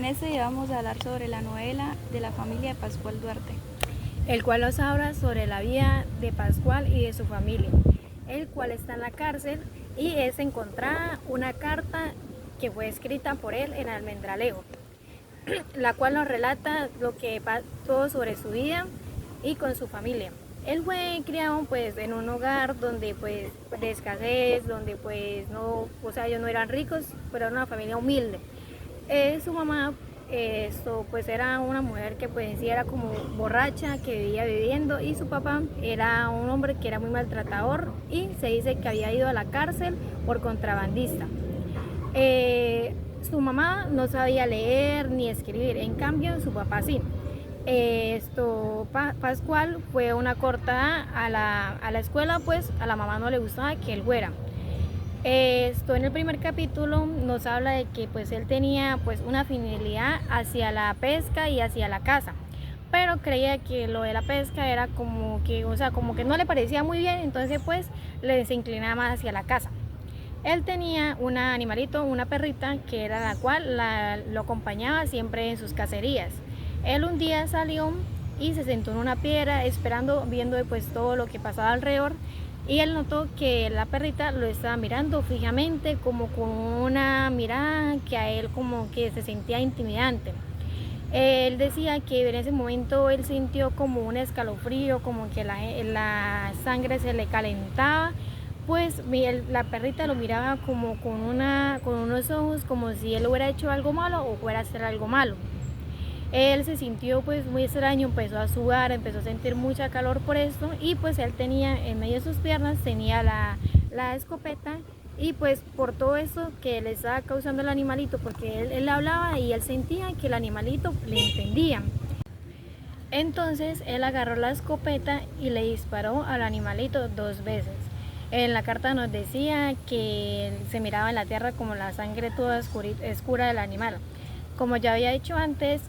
En este día vamos a hablar sobre la novela de la familia de Pascual Duarte, el cual nos habla sobre la vida de Pascual y de su familia, el cual está en la cárcel y es encontrada una carta que fue escrita por él en Almendralejo, la cual nos relata lo que todo sobre su vida y con su familia. Él fue criado pues en un hogar donde pues de escasez, donde pues no, o sea, ellos no eran ricos, pero era una familia humilde. Su mamá pues era una mujer que pues sí era como borracha, que vivía bebiendo, y su papá era un hombre que era muy maltratador y se dice que había ido a la cárcel por contrabandista. Su mamá no sabía leer ni escribir, en cambio su papá sí. Pascual fue una cortada a la escuela, pues a la mamá no le gustaba que él fuera. En el primer capítulo nos habla de que pues él tenía pues una afinidad hacia la pesca y hacia la caza, pero creía que lo de la pesca era como que, o sea, como que no le parecía muy bien, entonces pues le se inclinaba más hacia la caza. Él tenía un animalito, una perrita, que era la cual lo acompañaba siempre en sus cacerías. Él un día salió y se sentó en una piedra esperando, viendo pues todo lo que pasaba alrededor, y él notó que la perrita lo estaba mirando fijamente, como con una mirada que a él como que se sentía intimidante. Él decía que en ese momento él sintió como un escalofrío, como que la sangre se le calentaba, pues la perrita lo miraba como con unos ojos como si él hubiera hecho algo malo o fuera a hacer algo malo. Él se sintió pues muy extraño, empezó a sudar, empezó a sentir mucha calor por esto, y pues él tenía en medio de sus piernas tenía la escopeta, y pues por todo eso que le estaba causando el animalito, porque él hablaba y él sentía que el animalito le entendía. Entonces él agarró la escopeta y le disparó al animalito 2 veces. En la carta nos decía que se miraba en la tierra como la sangre toda oscura del animal. Como ya había dicho antes,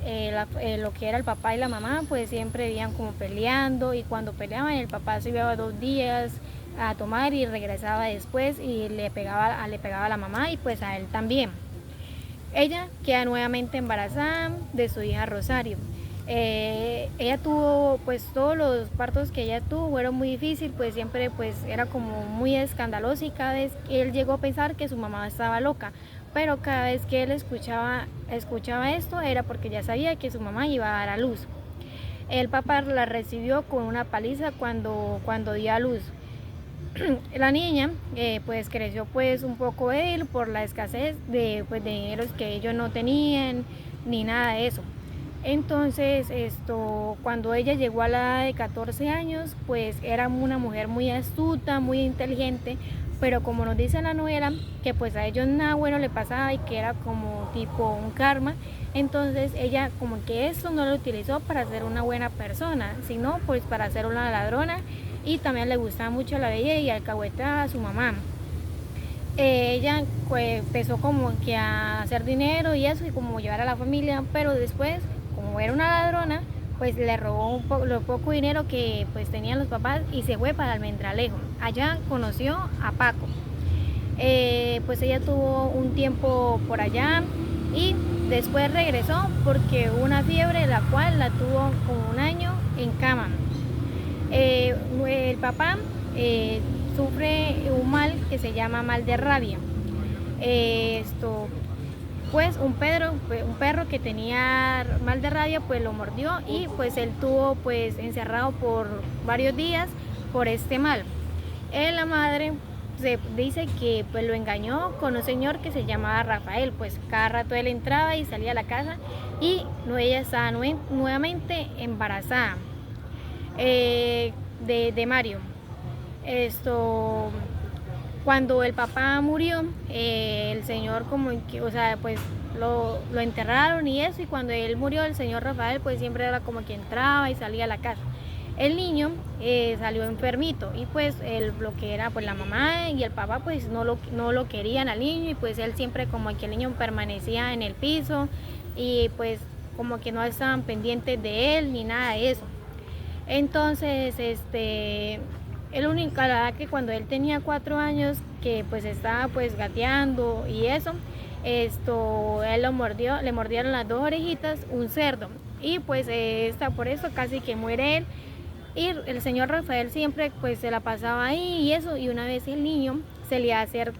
lo que era el papá y la mamá pues siempre vivían como peleando, y cuando peleaban el papá se iba 2 días a tomar y regresaba después y le pegaba a la mamá y pues a él también. Ella queda nuevamente embarazada de su hija Rosario. Ella tuvo pues todos los partos que ella tuvo fueron muy difíciles, pues siempre pues era como muy escandaloso, y cada vez que él llegó a pensar que su mamá estaba loca, pero cada vez que él escuchaba esto era porque ya sabía que su mamá iba a dar a luz. El papá la recibió con una paliza cuando dio a luz. La niña pues creció pues un poco débil por la escasez de dineros que ellos no tenían ni nada de eso. Entonces cuando ella llegó a la edad de 14 años pues era una mujer muy astuta, muy inteligente, pero como nos dice la novela que pues a ellos nada bueno le pasaba y que era como tipo un karma, entonces ella como que eso no lo utilizó para ser una buena persona, sino pues para ser una ladrona, y también le gustaba mucho la bella y alcahuetaba a su mamá. Ella pues, empezó como que a hacer dinero y eso, y como llevar a la familia, pero después, como era una ladrona, pues le robó lo poco dinero que pues tenían los papás y se fue para Almendralejo. Allá conoció a Paco. Pues ella tuvo un tiempo por allá y después regresó porque hubo una fiebre, la cual la tuvo como un año en cama. El papá sufre un mal que se llama mal de rabia. Pues un perro que tenía mal de rabia pues lo mordió, y pues él tuvo pues encerrado por varios días por este mal. La madre se dice que pues lo engañó con un señor que se llamaba Rafael, pues cada rato él entraba y salía a la casa, y ella estaba nuevamente embarazada de Mario. Cuando el papá murió, el señor como que, o sea, pues lo enterraron y eso, y cuando él murió, el señor Rafael pues siempre era como que entraba y salía a la casa. El niño salió enfermito, y pues lo que era pues la mamá y el papá pues no lo querían al niño, y pues él siempre como que el niño permanecía en el piso, y pues como que no estaban pendientes de él ni nada de eso. Entonces, el único, la verdad que cuando él tenía 4 años, que pues estaba pues gateando y eso, él lo mordió, le mordieron las dos orejitas un cerdo y pues por eso casi que muere él. Y el señor Rafael siempre pues se la pasaba ahí y eso, y una vez el niño se le acercó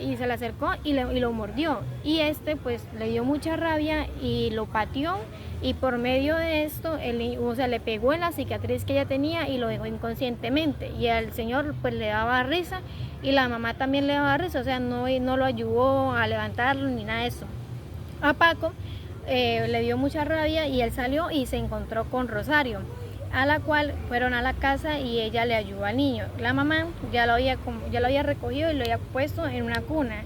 y se le acercó y lo mordió, y pues le dio mucha rabia y lo pateó, y por medio de esto o sea, le pegó en la cicatriz que ella tenía y lo dejó inconscientemente, y al señor pues le daba risa y la mamá también le daba risa, o sea, no lo ayudó a levantarlo ni nada de eso. A Paco le dio mucha rabia y él salió y se encontró con Rosario, a la cual fueron a la casa y ella le ayudó al niño. La mamá ya lo había recogido y lo había puesto en una cuna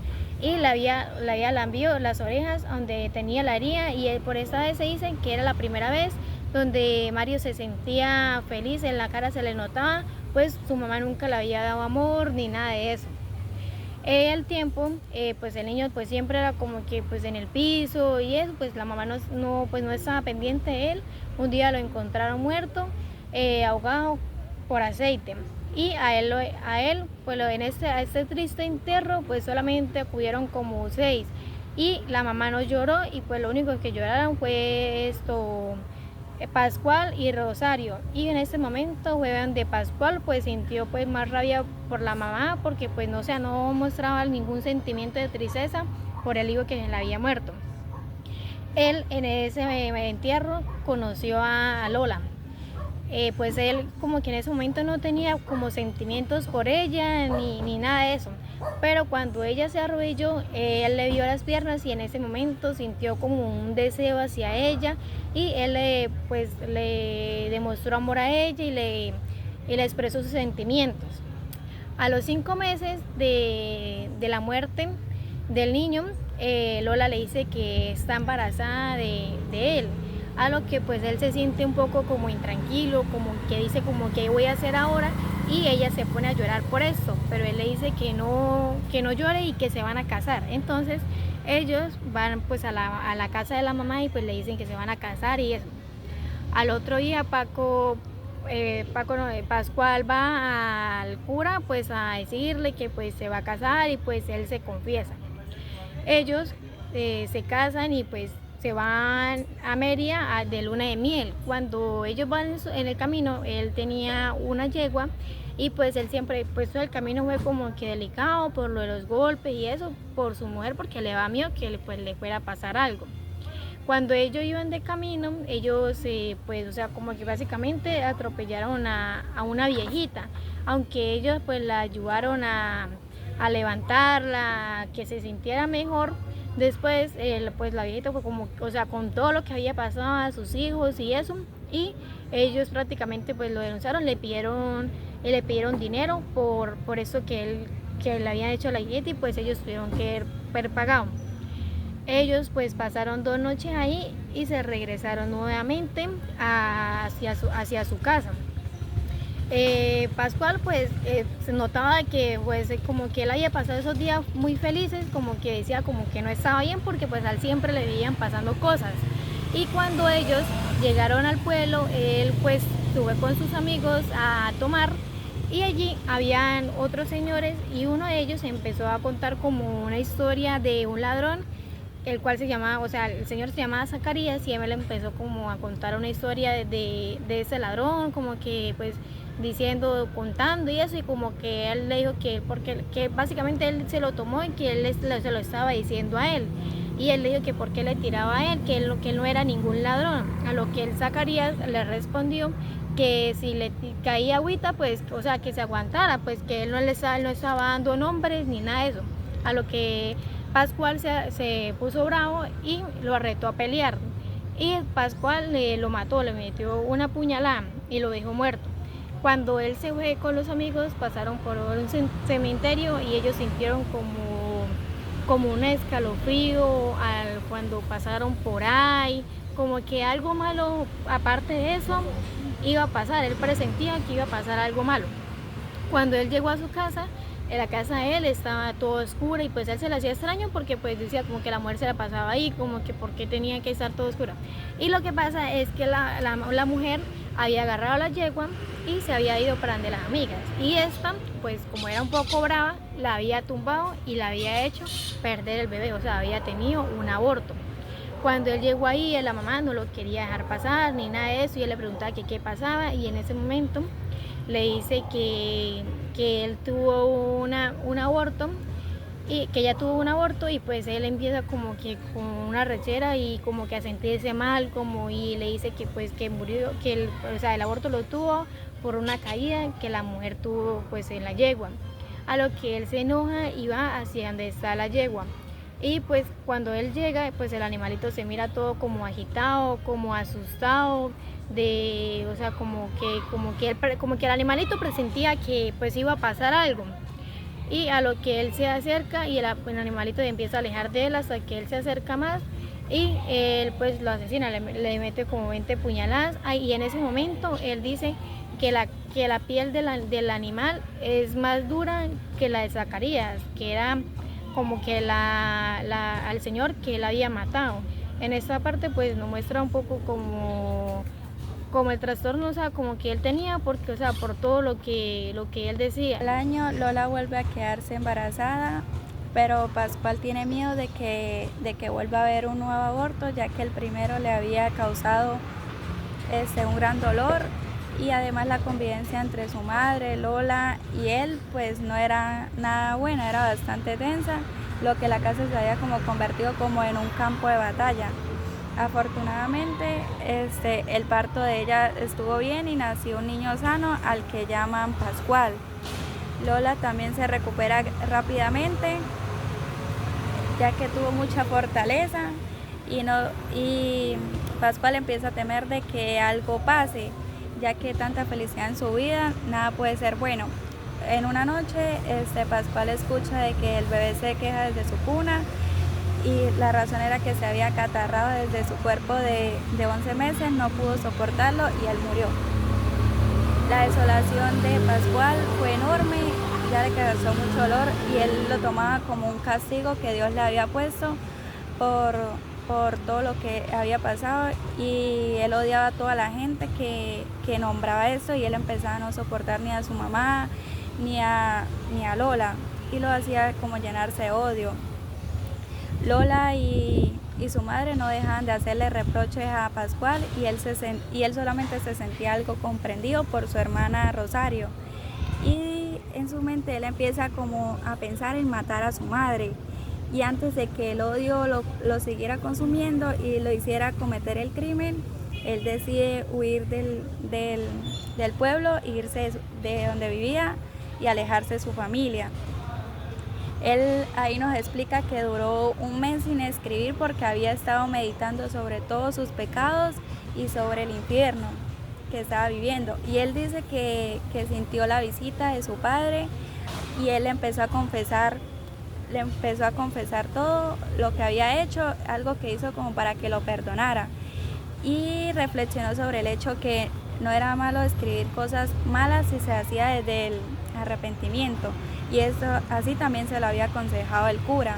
y le había lambido las orejas donde tenía la herida, y por esta vez se dice que era la primera vez donde Mario se sentía feliz, en la cara se le notaba, pues su mamá nunca le había dado amor ni nada de eso. El tiempo, pues el niño pues siempre era como que pues en el piso y eso, pues la mamá no estaba pendiente de él. Un día lo encontraron muerto, ahogado por aceite, y a él pues a este triste entierro pues solamente acudieron como 6, y la mamá no lloró, y pues lo único que lloraron fue Pascual y Rosario, y en ese momento juegan de Pascual, pues sintió pues más rabia por la mamá porque pues no mostraba ningún sentimiento de tristeza por el hijo que le había muerto. Él en ese entierro conoció a Lola. Pues él como que en ese momento no tenía como sentimientos por ella ni nada de eso, pero cuando ella se arrodilló, él le vio las piernas y en ese momento sintió como un deseo hacia ella, y él pues le demostró amor a ella y le expresó sus sentimientos. A los 5 meses de la muerte del niño, Lola le dice que está embarazada de él, a lo que pues él se siente un poco como intranquilo, como que dice como que voy a hacer ahora, y ella se pone a llorar por esto, pero él le dice que no llore y que se van a casar. Entonces ellos van pues a la casa de la mamá y pues le dicen que se van a casar y eso. Al otro día Pascual va al cura pues a decirle que pues se va a casar, y pues él se confiesa. Ellos se casan y pues se van a Mérida de luna de miel. Cuando ellos van en el camino, él tenía una yegua, y pues él siempre, pues todo el camino fue como que delicado por lo de los golpes y eso, por su mujer, porque le daba miedo que pues le fuera a pasar algo. Cuando ellos iban de camino, ellos pues o sea como que básicamente atropellaron a una viejita, aunque ellos pues la ayudaron a levantarla, que se sintiera mejor. Después pues la viejita fue como, o sea, con todo lo que había pasado a sus hijos y eso, y ellos prácticamente pues lo denunciaron, le pidieron dinero por eso que le habían hecho a la viejita, y pues ellos tuvieron que haber pagado. Ellos pues pasaron 2 noches ahí y se regresaron nuevamente hacia su casa. Pascual pues se notaba que pues como que él había pasado esos días muy felices, como que decía como que no estaba bien porque pues a él siempre le veían pasando cosas, y cuando ellos llegaron al pueblo, él pues estuvo con sus amigos a tomar, y allí habían otros señores, y uno de ellos empezó a contar como una historia de un ladrón, el cual el señor se llamaba Zacarías, y él empezó como a contar una historia de ese ladrón, como que pues contando y eso, y como que él le dijo que básicamente él se lo tomó y que él se lo estaba diciendo a él, y él le dijo que por qué le tiraba a él, que él no era ningún ladrón, a lo que el Zacarías le respondió que si le caía agüita, pues, o sea, que se aguantara, pues que él no estaba dando nombres ni nada de eso, a lo que Pascual se puso bravo y lo retó a pelear, y Pascual lo mató, le metió una puñalada y lo dejó muerto. Cuando él se fue con los amigos, pasaron por un cementerio y ellos sintieron como un escalofrío cuando pasaron por ahí, como que algo malo, aparte de eso, iba a pasar. Él presentía que iba a pasar algo malo. Cuando él llegó a su casa, en la casa de él estaba todo oscura, y pues él se le hacía extraño porque pues decía como que la mujer se la pasaba ahí, como que por qué tenía que estar todo oscuro. Y lo que pasa es que la mujer había agarrado a la yegua y se había ido para donde las amigas. Y esta, pues como era un poco brava, la había tumbado y la había hecho perder el bebé, o sea, había tenido un aborto. Cuando él llegó ahí, la mamá no lo quería dejar pasar ni nada de eso, y él le preguntaba que qué pasaba, y en ese momento le dice que él tuvo un aborto, y que ella tuvo un aborto, y pues él empieza como que con una rechera y como que a sentirse mal, como, y le dice que pues que murió, o sea, el aborto lo tuvo por una caída que la mujer tuvo pues en la yegua. A lo que él se enoja y va hacia donde está la yegua. Y pues cuando él llega, pues el animalito se mira todo como agitado, como asustado, o sea, como que el animalito presentía que pues iba a pasar algo. Y a lo que él se acerca y el animalito empieza a alejar de él hasta que él se acerca más y él pues lo asesina, le mete como 20 puñaladas. Y en ese momento él dice que la piel del animal es más dura que la de Zacarías, que era como que al señor que él había matado. En esta parte pues nos muestra un poco como el trastorno, o sea, como que él tenía, porque, o sea, por todo lo que él decía. Al año Lola vuelve a quedarse embarazada, pero Pascual tiene miedo de que vuelva a haber un nuevo aborto, ya que el primero le había causado un gran dolor, y además la convivencia entre su madre, Lola, y él pues no era nada buena, era bastante tensa, lo que la casa se había como convertido como en un campo de batalla. Afortunadamente el parto de ella estuvo bien y nació un niño sano al que llaman Pascual. Lola también se recupera rápidamente, ya que tuvo mucha fortaleza, y Pascual empieza a temer de que algo pase, ya que tanta felicidad en su vida, nada puede ser bueno. En una noche Pascual escucha de que el bebé se queja desde su cuna, y la razón era que se había acatarrado desde su cuerpo de 11 meses, no pudo soportarlo y él murió. La desolación de Pascual fue enorme, ya le causó mucho dolor, y él lo tomaba como un castigo que Dios le había puesto por todo lo que había pasado, y él odiaba a toda la gente que nombraba eso, y él empezaba a no soportar ni a su mamá ni a Lola, y lo hacía como llenarse de odio. Lola y su madre no dejaban de hacerle reproches a Pascual, y él solamente se sentía algo comprendido por su hermana Rosario, y en su mente él empieza como a pensar en matar a su madre, y antes de que el odio lo siguiera consumiendo y lo hiciera cometer el crimen, él decide huir del pueblo, irse de donde vivía y alejarse de su familia. Él ahí nos explica que duró un mes sin escribir porque había estado meditando sobre todos sus pecados y sobre el infierno que estaba viviendo. Y él dice que sintió la visita de su padre, y él le empezó a confesar todo lo que había hecho, algo que hizo como para que lo perdonara. Y reflexionó sobre el hecho que no era malo escribir cosas malas si se hacía desde el arrepentimiento, y eso así también se lo había aconsejado el cura.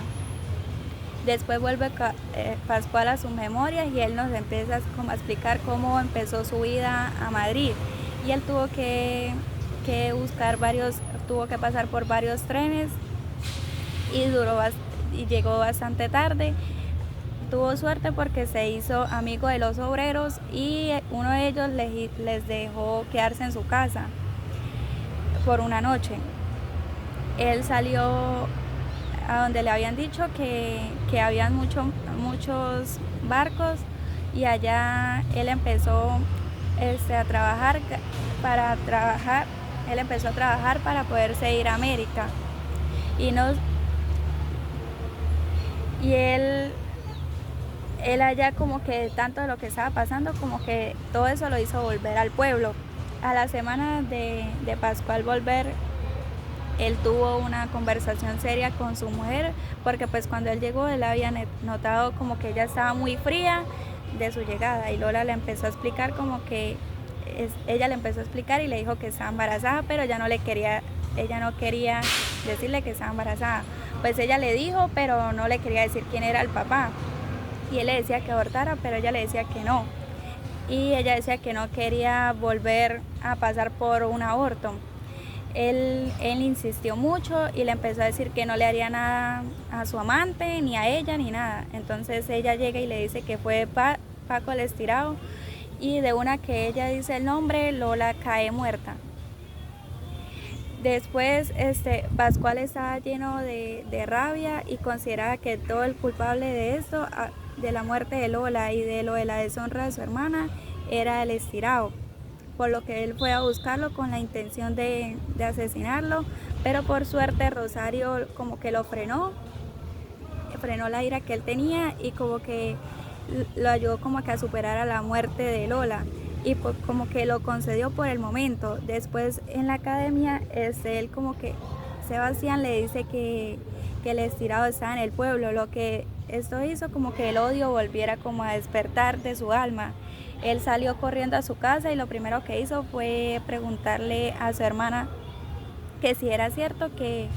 Después vuelve Pascual a sus memorias, y él nos empieza como a explicar cómo empezó su vida a Madrid, y él tuvo que pasar por varios trenes, y llegó bastante tarde. Tuvo suerte porque se hizo amigo de los obreros, y uno de ellos les dejó quedarse en su casa por una noche. Él salió a donde le habían dicho que habían muchos barcos, y allá él empezó a trabajar para poderse ir a América. Y él allá, como que tanto de lo que estaba pasando, como que todo eso lo hizo volver al pueblo. A la semana de Pascual volver, él tuvo una conversación seria con su mujer, porque pues cuando él llegó él había notado como que ella estaba muy fría de su llegada, y Lola le empezó a explicar ella le empezó a explicar y le dijo que estaba embarazada, pero ella no quería decirle que estaba embarazada. Pues ella le dijo, pero no le quería decir quién era el papá, y él le decía que abortara, pero ella le decía que no. y ella decía que no quería volver a pasar por un aborto. Él insistió mucho y le empezó a decir que no le haría nada a su amante, ni a ella, ni nada. Entonces ella llega y le dice que fue Paco el estirado, y de una que ella dice el nombre, Lola cae muerta. Después Pascual estaba lleno de rabia y consideraba que todo el culpable de esto, de la muerte de Lola y de lo de la deshonra de su hermana, era el estirado, por lo que él fue a buscarlo con la intención de asesinarlo, pero por suerte Rosario como que lo frenó la ira que él tenía y como que lo ayudó como que a superar a la muerte de Lola, y pues como que lo concedió por el momento. Después en la academia él como que Sebastián le dice que el estirado estaba en el pueblo, lo que esto hizo como que el odio volviera como a despertar de su alma. Él salió corriendo a su casa y lo primero que hizo fue preguntarle a su hermana que si era cierto que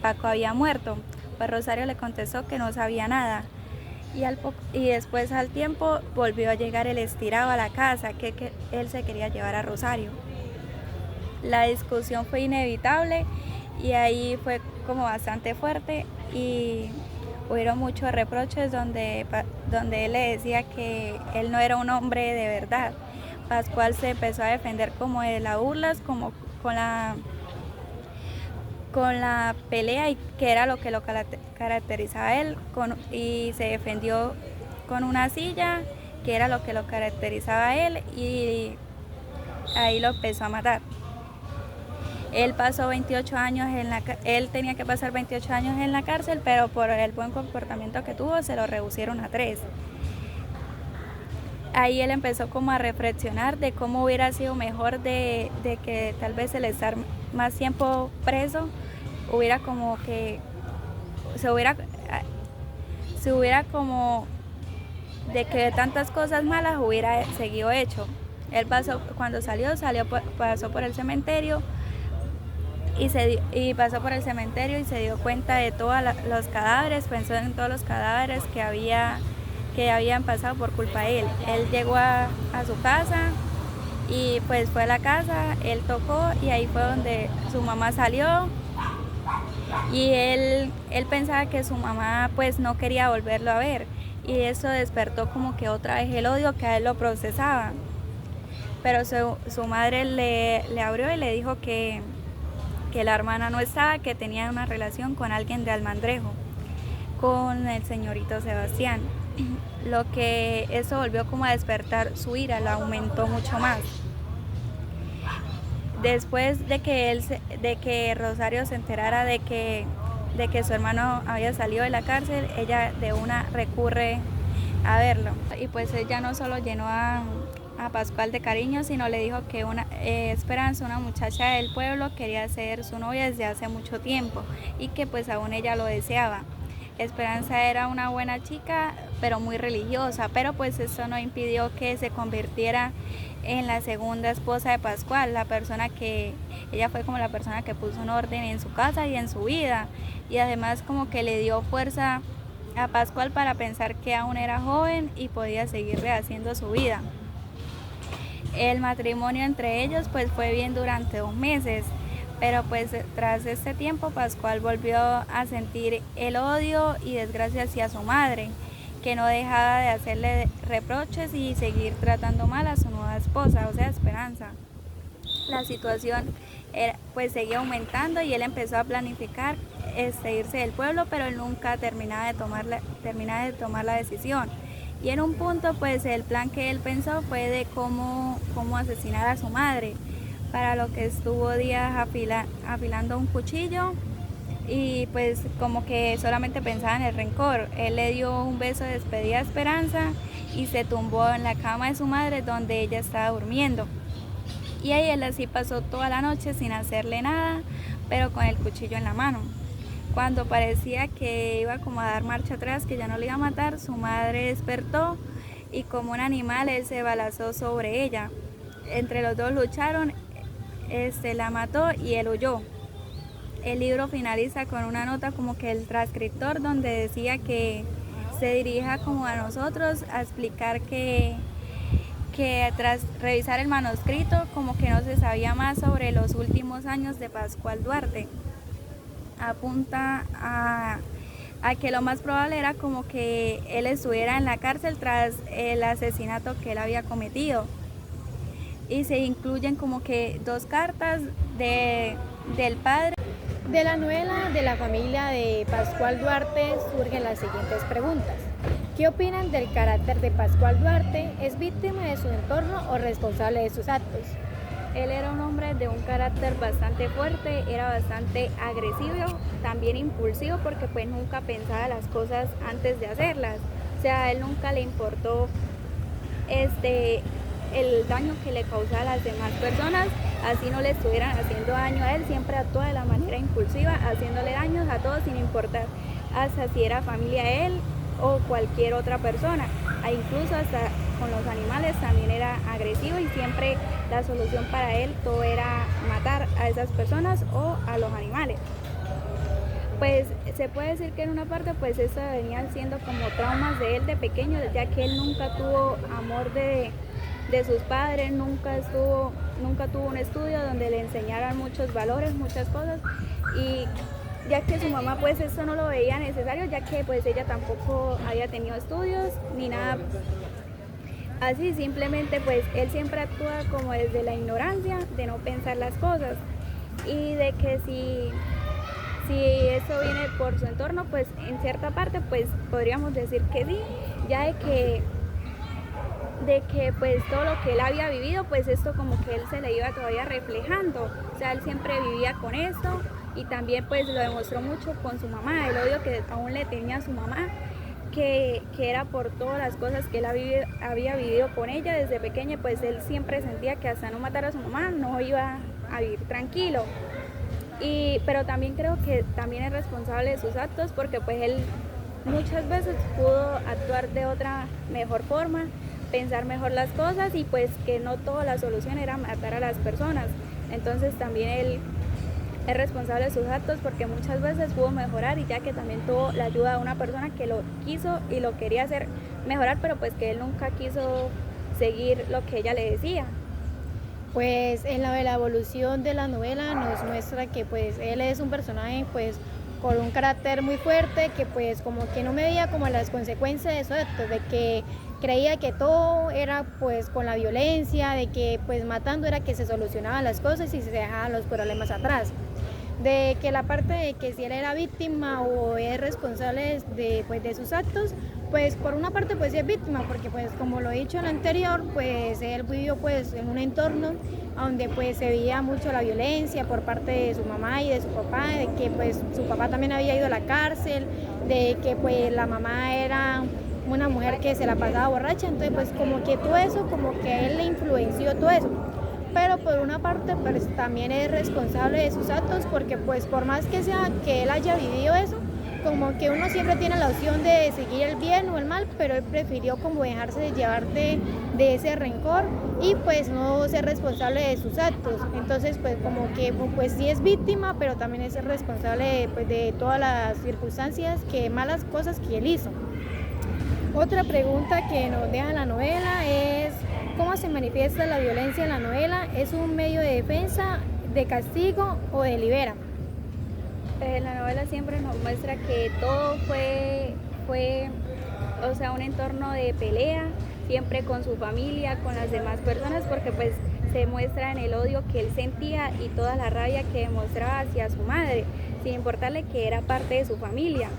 Paco había muerto. Pues Rosario le contestó que no sabía nada. Y después al tiempo volvió a llegar el estirado a la casa, que él se quería llevar a Rosario. La discusión fue inevitable y ahí fue como bastante fuerte y hubieron muchos reproches donde él le decía que él no era un hombre de verdad. Pascual se empezó a defender como de las burlas, como con la pelea, y que era lo que lo caracterizaba a él, y se defendió con una silla, que era lo que lo caracterizaba a él, y ahí lo empezó a matar. Él pasó 28 años él tenía que pasar 28 años en la cárcel, pero por el buen comportamiento que tuvo se lo reducieron a 3. Ahí él empezó como a reflexionar de cómo hubiera sido mejor de que tal vez el estar más tiempo preso hubiera como que se hubiera como de que de tantas cosas malas hubiera seguido hecho. Él cuando pasó por el cementerio y pasó por el cementerio y se dio cuenta de todos los cadáveres, pensó en todos los cadáveres que habían pasado por culpa de él. Él llegó a su casa y pues fue a la casa, él tocó y ahí fue donde su mamá salió, y él pensaba que su mamá pues no quería volverlo a ver, y eso despertó como que otra vez el odio que a él lo procesaba. Pero su madre le abrió y le dijo que la hermana no estaba, que tenía una relación con alguien de Almandrejo, con el señorito Sebastián. Lo que eso volvió como a despertar su ira, la aumentó mucho más. Después de que Rosario se enterara de que su hermano había salido de la cárcel, ella de una recurre a verlo. Y pues ella no solo llenó a Pascual de cariño, sino le dijo que Esperanza, una muchacha del pueblo, quería ser su novia desde hace mucho tiempo y que pues aún ella lo deseaba. Esperanza era una buena chica, pero muy religiosa, pero pues eso no impidió que se convirtiera en la segunda esposa de Pascual, ella fue como la persona que puso un orden en su casa y en su vida, y además como que le dio fuerza a Pascual para pensar que aún era joven y podía seguir rehaciendo su vida. El matrimonio entre ellos pues fue bien durante 2 meses, pero pues tras este tiempo Pascual volvió a sentir el odio y desgracia hacia su madre, que no dejaba de hacerle reproches y seguir tratando mal a su nueva esposa, o sea, Esperanza. La situación pues seguía aumentando y él empezó a planificar irse del pueblo, pero él nunca terminaba de tomar la decisión. Y en un punto pues el plan que él pensó fue de cómo asesinar a su madre, para lo que estuvo días afilando un cuchillo, y pues como que solamente pensaba en el rencor. Él le dio un beso de despedida a Esperanza y se tumbó en la cama de su madre donde ella estaba durmiendo. Y ahí él así pasó toda la noche sin hacerle nada, pero con el cuchillo en la mano. Cuando parecía que iba como a dar marcha atrás, que ya no le iba a matar, su madre despertó y como un animal él se abalanzó sobre ella. Entre los dos lucharon, la mató y él huyó. El libro finaliza con una nota como que el transcriptor donde decía que se dirija como a nosotros a explicar que que tras revisar el manuscrito como que no se sabía más sobre los últimos años de Pascual Duarte. Apunta a que lo más probable era como que él estuviera en la cárcel tras el asesinato que él había cometido. Y se incluyen como que 2 cartas del padre. De la novela de la familia de Pascual Duarte surgen las siguientes preguntas. ¿Qué opinan del carácter de Pascual Duarte? ¿Es víctima de su entorno o responsable de sus actos? Él era un hombre de un carácter bastante fuerte, era bastante agresivo, también impulsivo porque pues nunca pensaba las cosas antes de hacerlas. O sea, a él nunca le importó el daño que le causaba a las demás personas, así no le estuvieran haciendo daño a él, siempre actuó de la manera impulsiva, haciéndole daños a todos sin importar hasta si era familia de él o cualquier otra persona, e incluso hasta con los animales también era agresivo y siempre la solución para él todo era matar a esas personas o a los animales. Pues se puede decir que en una parte pues eso venían siendo como traumas de él de pequeño, ya que él nunca tuvo amor de sus padres, nunca tuvo un estudio donde le enseñaran muchos valores, muchas cosas, y ya que su mamá pues eso no lo veía necesario, ya que pues ella tampoco había tenido estudios ni nada así, simplemente pues él siempre actúa como desde la ignorancia de no pensar las cosas, y de que si eso viene por su entorno, pues en cierta parte pues podríamos decir que sí, ya de que pues todo lo que él había vivido, pues esto como que él se le iba todavía reflejando, o sea, él siempre vivía con esto, y también pues lo demostró mucho con su mamá, el odio que aún le tenía a su mamá, que era por todas las cosas que él había vivido con ella desde pequeña, pues él siempre sentía que hasta no matar a su mamá no iba a vivir tranquilo. Pero también creo que también es responsable de sus actos, porque pues él muchas veces pudo actuar de otra mejor forma, pensar mejor las cosas, y pues que no toda la solución era matar a las personas. Entonces también él es responsable de sus actos, porque muchas veces pudo mejorar, y ya que también tuvo la ayuda de una persona que lo quiso y lo quería hacer mejorar, pero pues que él nunca quiso seguir lo que ella le decía. Pues en la evolución de la novela nos muestra que pues él es un personaje pues con un carácter muy fuerte, que pues como que no medía como las consecuencias de eso, de que creía que todo era pues con la violencia, de que pues matando era que se solucionaban las cosas y se dejaban los problemas atrás. De que la parte de que si él era víctima o es responsable de sus actos, pues por una parte pues sí es víctima, porque pues como lo he dicho en lo anterior, pues él vivió pues en un entorno donde pues se veía mucho la violencia por parte de su mamá y de su papá, de que pues su papá también había ido a la cárcel, de que pues la mamá era una mujer que se la pasaba borracha, entonces pues como que todo eso, como que a él le influenció todo eso. Pero por una parte pues también es responsable de sus actos, porque pues por más que sea que él haya vivido eso, como que uno siempre tiene la opción de seguir el bien o el mal, pero él prefirió como dejarse de llevar de ese rencor y pues no ser responsable de sus actos. Entonces pues como que pues sí es víctima, pero también es responsable pues, de todas las circunstancias, malas cosas que él hizo. Otra pregunta que nos deja la novela es: ¿cómo se manifiesta la violencia en la novela? ¿Es un medio de defensa, de castigo o de libera? La novela siempre nos muestra que todo fue o sea, un entorno de pelea, siempre con su familia, con las demás personas, porque pues se muestra en el odio que él sentía y toda la rabia que demostraba hacia su madre, sin importarle que era parte de su familia.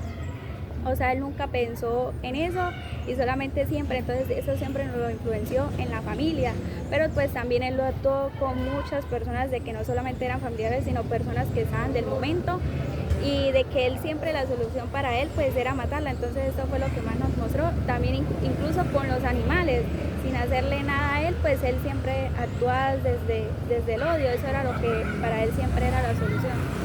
O sea, él nunca pensó en eso y solamente siempre, entonces eso siempre nos lo influenció en la familia, pero pues también él lo actuó con muchas personas, de que no solamente eran familiares, sino personas que estaban del momento, y de que él siempre la solución para él pues era matarla. Entonces esto fue lo que más nos mostró, también incluso con los animales, sin hacerle nada a él, pues él siempre actuaba desde el odio, eso era lo que para él siempre era la solución.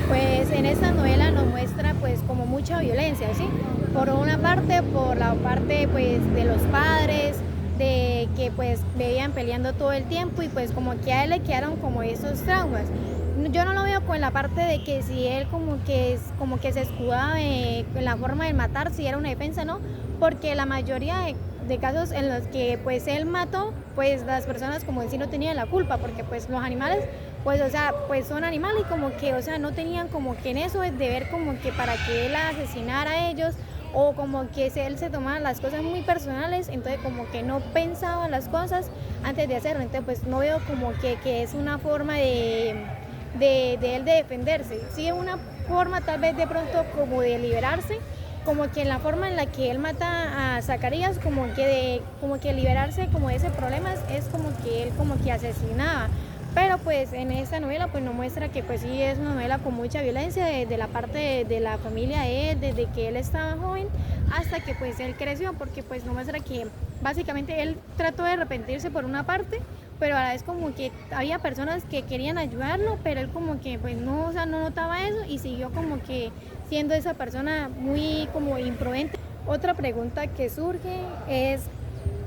Pues en esta novela nos muestra pues como mucha violencia, ¿sí? Por una parte, por la parte pues de los padres, de que pues veían peleando todo el tiempo y pues como que a él le quedaron como esos traumas. Yo no lo veo con la parte de que si él como que se escudaba en la forma de matar, si era una defensa, ¿no? Porque la mayoría de casos en los que pues él mató, pues las personas como en sí no tenían la culpa, porque pues los animales, pues o sea, pues son animales y como que, o sea, no tenían como que en eso de ver como que para que él asesinara a ellos, o como que él se tomaba las cosas muy personales, entonces como que no pensaba las cosas antes de hacerlo, entonces pues no veo como que es una forma de él de defenderse, sí es una forma tal vez de pronto como de liberarse, como que en la forma en la que él mata a Zacarías, como que liberarse como de ese problema es como que él como que asesinaba. Pero pues en esta novela pues nos muestra que pues sí es una novela con mucha violencia de la parte de la familia de él, desde que él estaba joven hasta que pues él creció, porque pues nos muestra que básicamente él trató de arrepentirse por una parte, pero a la vez como que había personas que querían ayudarlo, pero él como que pues no, o sea, no notaba eso y siguió como que siendo esa persona muy como imprudente. Otra pregunta que surge es,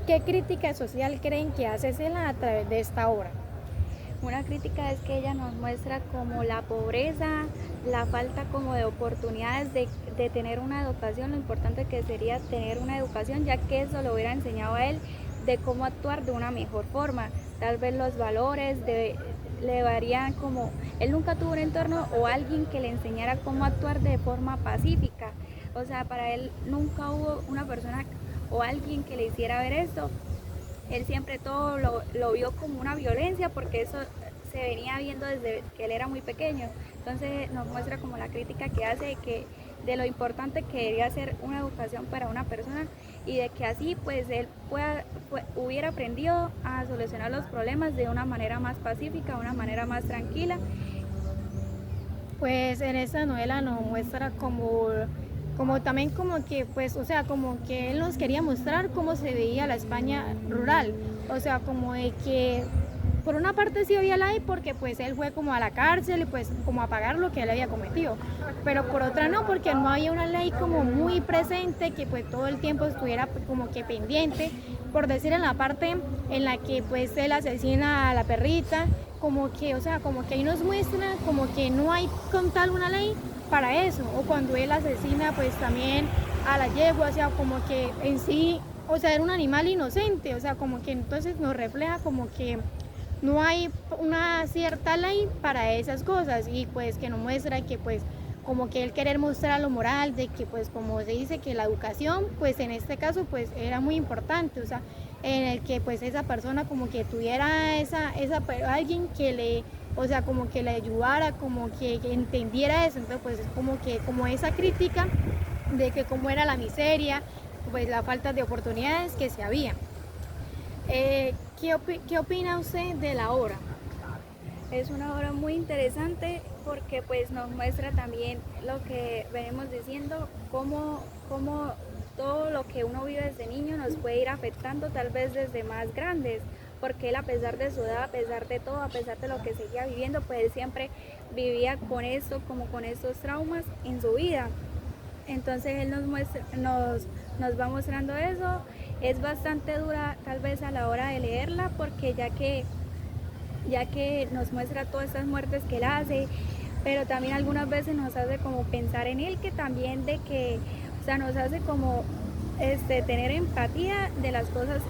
¿qué crítica social creen que hace Cela a través de esta obra? Una crítica es que ella nos muestra como la pobreza, la falta como de oportunidades de tener una educación, lo importante que sería tener una educación, ya que eso lo hubiera enseñado a él de cómo actuar de una mejor forma. Tal vez los valores le varían como, él nunca tuvo un entorno o alguien que le enseñara cómo actuar de forma pacífica. O sea, para él nunca hubo una persona o alguien que le hiciera ver esto. Él siempre todo lo vio como una violencia porque eso se venía viendo desde que él era muy pequeño. Entonces nos muestra como la crítica que hace de lo importante que debería ser una educación para una persona y de que así pues él hubiera aprendido a solucionar los problemas de una manera más pacífica, una manera más tranquila. Pues en esta novela nos muestra como también como que pues, o sea, como que él nos quería mostrar cómo se veía la España rural, o sea, como de que por una parte sí había ley porque pues él fue como a la cárcel y pues como a pagar lo que él había cometido, pero por otra no, porque no había una ley como muy presente que pues todo el tiempo estuviera como que pendiente, por decir en la parte en la que pues él asesina a la perrita, como que, o sea, como que ahí nos muestra como que no hay con tal una ley para eso, o cuando él asesina pues también a la yegua, o sea, como que en sí, o sea, era un animal inocente, o sea, como que entonces nos refleja como que no hay una cierta ley para esas cosas y pues que nos muestra que pues como que él querer mostrar lo moral de que pues como se dice que la educación pues en este caso pues era muy importante, o sea, en el que pues esa persona como que tuviera alguien que le, o sea, como que le ayudara, como que entendiera eso, entonces pues es como que como esa crítica de que cómo era la miseria, pues la falta de oportunidades que se había. ¿Qué opina usted de la obra? Es una obra muy interesante porque pues nos muestra también lo que venimos diciendo, cómo todo lo que uno vive desde niño nos puede ir afectando tal vez desde más grandes, porque él a pesar de su edad, a pesar de todo, a pesar de lo que seguía viviendo, pues él siempre vivía con esto, como con estos traumas en su vida. Entonces él nos va mostrando eso. Es bastante dura tal vez a la hora de leerla porque ya que nos muestra todas estas muertes que él hace, pero también algunas veces nos hace como pensar en él, que también de que, o sea, nos hace como tener empatía de las cosas,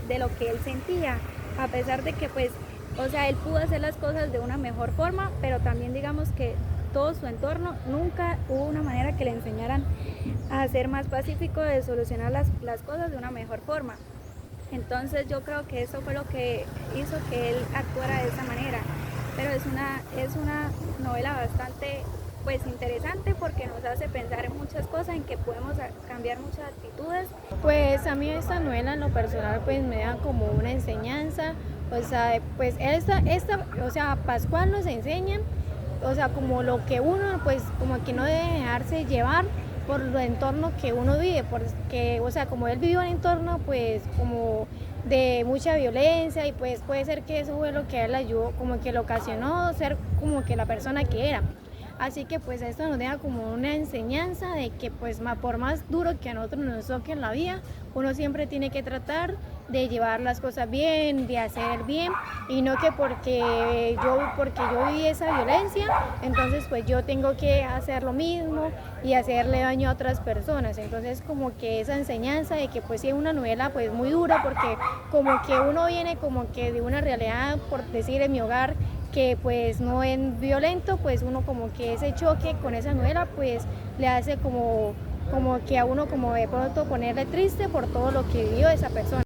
de lo que él sentía, a pesar de que pues, o sea, él pudo hacer las cosas de una mejor forma, pero también digamos que todo su entorno nunca hubo una manera que le enseñaran a ser más pacífico, de solucionar las cosas de una mejor forma. Entonces yo creo que eso fue lo que hizo que él actuara de esa manera. Pero es una novela bastante pues interesante porque nos hace pensar en muchas cosas, en que podemos cambiar muchas actitudes. Pues a mí esta novela en lo personal pues me da como una enseñanza, o sea, pues o sea, Pascual nos enseña, o sea, como lo que uno pues como que no debe dejarse llevar por el entorno que uno vive, porque, o sea, como él vivió en un entorno pues como de mucha violencia y pues puede ser que eso fue lo que a él ayudó, como que le ocasionó ser como que la persona que era. Así que pues esto nos deja como una enseñanza de que pues por más duro que a nosotros nos toque en la vida, uno siempre tiene que tratar de llevar las cosas bien, de hacer el bien, y no que porque yo viví esa violencia, entonces pues yo tengo que hacer lo mismo y hacerle daño a otras personas. Entonces como que esa enseñanza de que pues sí es una novela pues muy dura, porque como que uno viene como que de una realidad, por decir, en mi hogar, que pues no es violento, pues uno como que ese choque con esa novela pues le hace como que a uno como de pronto ponerle triste por todo lo que vivió esa persona.